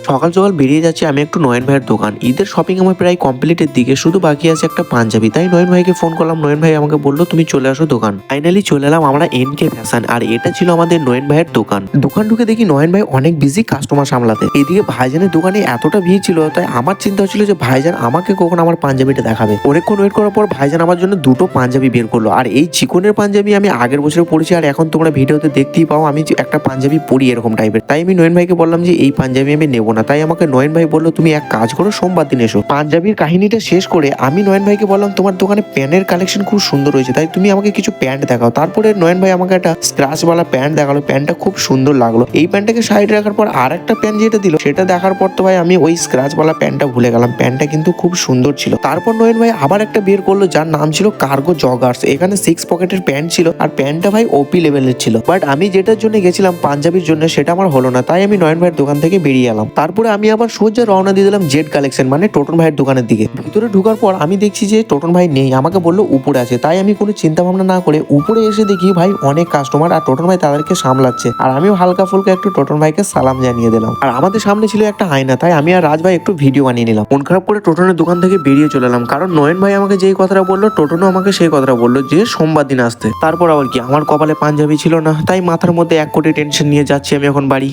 সকাল সকাল বেরিয়ে যাচ্ছি আমি একটু নয়ন ভাইয়ের দোকান। ঈদের শপিং আমার প্রায় কমপ্লিটের দিকে, শুধু বাকি আছে একটা পাঞ্জাবি। তাই নয়ন ভাইকে ফোন করলাম, নয়ন ভাই আমাকে বললো তুমি চলে আসো দোকান। ফাইনালি চলে এলাম আমরা এনকে ফ্যাশন, আর এটা ছিল আমাদের নয়ন ভাইয়ের দোকান। দোকান ঢুকে দেখি নয়ন ভাই অনেক বিজি কাস্টমার সামলাতে। এদিকে ভাইজানের দোকানে এতটা ভিড় ছিল, তাই আমার চিন্তা হচ্ছিল যে ভাইজান আমাকে কখন আমার পাঞ্জাবিটা দেখাবে। অনেকক্ষণ ওয়েট করার পর ভাইজান আমার জন্য দুটো পাঞ্জাবি বের করলো। আর এই চিকনের পাঞ্জাবি আমি আগের বছরে পরেছি, আর এখন তোমরা ভিডিওতে দেখতেই পাও আমি যে একটা পাঞ্জাবি পরি এরকম টাইপের। তাই আমি নয়ন ভাইকে বললাম যে এই পাঞ্জাবি আমি নেবো না। তাই আমাকে নয়ন ভাই বললো তুমি এক কাজ করো, সোমবার দিন এসো। পাঞ্জাবির কাহিনীটা শেষ করে আমি নয়ন ভাইকে বললাম তোমার দোকানে প্যান্টের কালেকশন খুব সুন্দর হয়েছে, তাই তুমি আমাকে কিছু প্যান্ট দেখাও। তারপরে নয়ন ভাই আমাকে একটা স্ক্রাচওয়ালা প্যান্ট দেখালো, প্যান্টটা খুব সুন্দর লাগলো। এই প্যান্টটাকে সাইড রাখার পর আর একটা প্যান্ট যেটা দিল সেটা দেখার পর তো ভাই আমি ওই স্ক্রাচওয়ালা প্যান্টটা ভুলে গেলাম। প্যান্টটা কিন্তু খুব সুন্দর ছিল। তারপর নয়ন ভাই আবার একটা বের করলো যার নাম ছিল কার্গো জগার্স। এখানে 6 পকেটের প্যান্ট ছিল, আর প্যান্টটা ভাই ওপি লেভেলের ছিল। বাট আমি যেটার জন্য গেছিলাম পাঞ্জাবির জন্য সেটা আমার হলো না, তাই আমি নয়ন ভাইয়ের দোকান থেকে বেরিয়ে এলাম। তারপরে আমি আবার সোজা রওনা দিয়ে দিলাম জেড কালেকশন মানে টোটন ভাইয়ের দোকানের দিকে। ভিতরে ঢোকার পর আমি দেখছি যে টোটন ভাই নেই, আমাকে বললো উপরে আছে। তাই আমি কোনো চিন্তা ভাবনা না করে উপরে এসে দেখি ভাই অনেক কাস্টমার, আর টোটন ভাই তাদেরকে সামলাচ্ছে। আর আমিও হালকা ফুলকা একটু টোটন ভাইকে সালাম জানিয়ে দিলাম। আর আমাদের সামনে ছিল একটা আয়না, তাই আমি আর রাজ ভাই একটু ভিডিও বানিয়ে নিলাম। মন খারাপ করে টোটনের দোকান থেকে বেরিয়ে চলে এলাম, কারণ নয়ন ভাই আমাকে যেই কথাটা বললো টোটনও আমাকে সেই কথাটা বললো যে সোমবার দিন আসতে। তারপর আবার কি আমার কপালে পাঞ্জাবি ছিল না, তাই মাথার মধ্যে 1 কোটি টেনশন নিয়ে যাচ্ছি আমি এখন বাড়ি।